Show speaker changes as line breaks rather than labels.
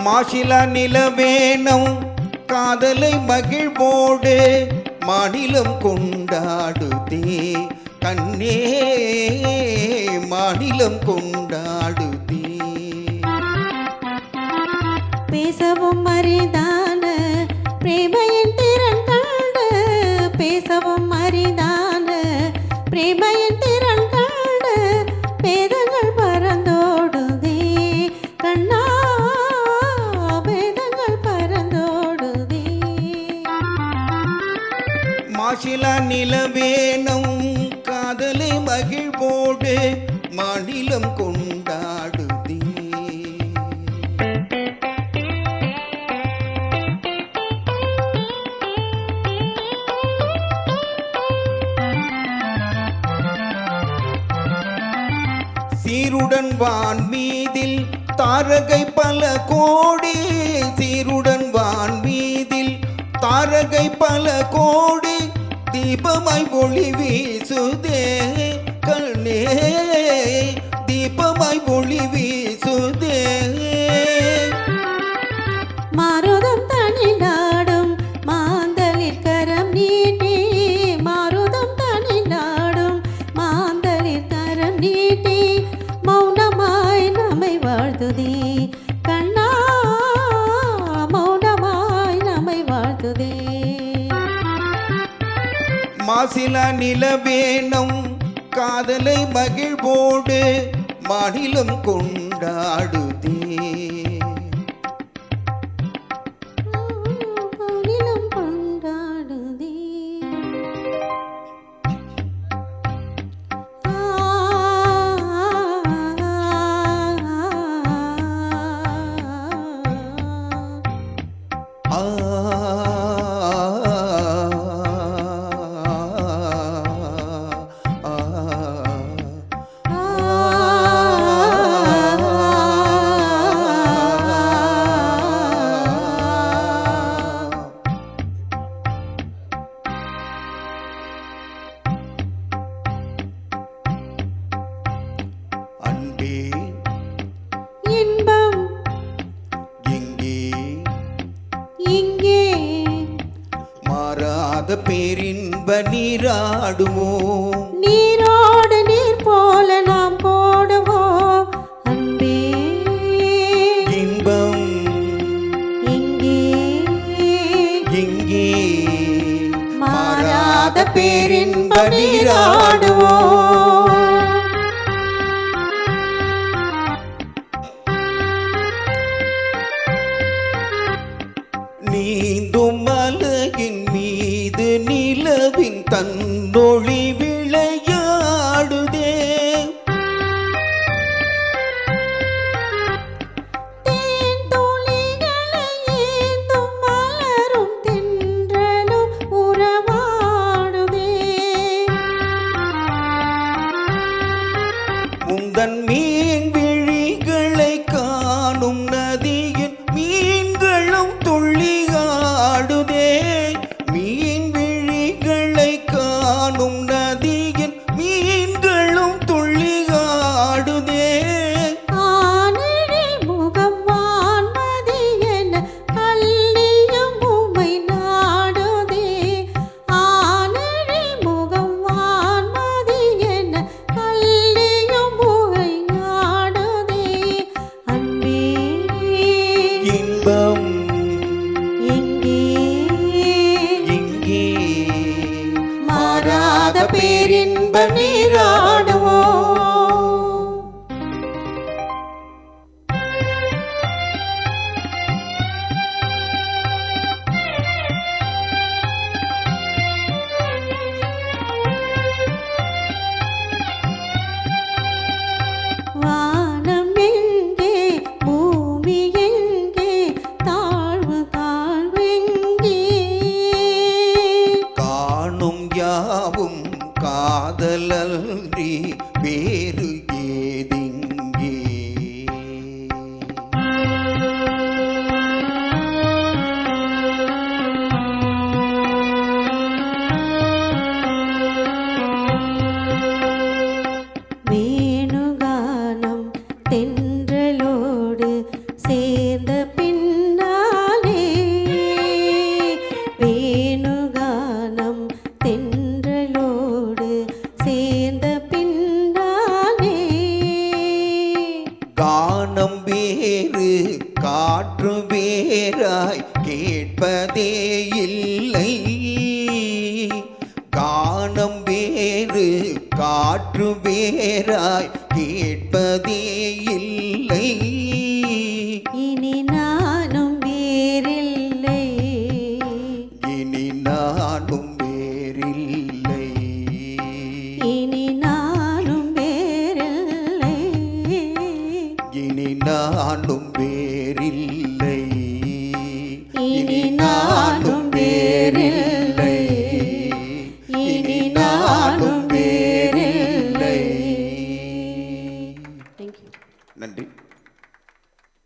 மாசில நிலவேனம் காதலை மகிழ்வோடு மாநிலம் கொண்டாடுதே கண்ணே மாநிலம் கொண்டாடுதே.
பேசவும் அரிதான பிரேமையின் திறன் கண்டு பேசவும் அரிதான பிரேமையின் திறன் கண்டு பேதங்கள் பறந்தோடுதே கண்ணா பேதங்கள் பறந்தோடுதே.
மாசில நிலவேனம் காதலை மகிழ்வோடு மாநிலம் கொண்டாடுதே. சீருடன் வான் மீதில் தாரகை பல கோடி சீருடன் வான் மீதில் தாரகை பல கோடி தீபமாய் ஒளி வீசுதே கண்ணே தீபமாய் ஒளி வீசுதே.
மாருதம் தனிநாடும் மாந்தளிர் கரம் நீட்டி மாருதம் தனிநாடும் மாந்தளிர் கரம் நீட்டி மௌனமாய் நம்மை வாழ்த்துதே கண்ணா மௌனமாய் நம்மை வாழ்த்துதே.
மாசில நிலவேனம் காதலை மகிழ்வோடு மாநிலம் கொண்டாடுதே.
மாநிலம் கொண்டாடுதே.
அன்பே
இன்பம்
எங்கே
இங்கே
மாறாத பேரின்ப நீராடுவோம்
நீரோடு நீர் போல நாம் போடுவோம் அன்பே
இன்பம்
இங்கே
எங்கே
மாறாத பேரின்ப நீராடுவோம்.
நீந்தும் அலகின் மீது நிலவின் தன்னொளி விளையாடுதே
தேன் துளிகளை ஏந்தும் மலரும் தென்றலும் உறவாடுதே
உந்தன் மீன் விழிகளை காணும் நதியின் மீன்களும் துள்ளி ஆடுதே மீன் விழிகளை காணும் நதியின் மீன்களும் துள்ளி ஆடுதே.
ஆனழில் முகம் வான்மதி என அள்ளியும் உம்மை நாடுதே ஆனழில் முகம் வான்மதி என அள்ளியும் உம்மை நாடுதே அன்பே
இன்பம்
எங்கே
இங்கே
மாறாத பேரின்ப நீராடுவோம். வானம் எங்கே பூமி எங்கே தாழ்வு தாழ்வெங்கே
காணும் யார்
தென்றலோடு சேர்ந்த பின்னாலே வேணுகானம் தென்றலோடு சேர்ந்த பின்னாலே
கானம் வேறு காற்று வேறாய் கேட்பதே இல்லை. கானம் வேறு காற்று வேறாய் கேட்பதே இல்லை.
இனி நானும் வேறில்லை,
இனி நானும் வேறில்லை.
இனி நானும் வேறில்லை,
இனி நானும் வேறில்லை.
இனி நானும் வேறில்லை.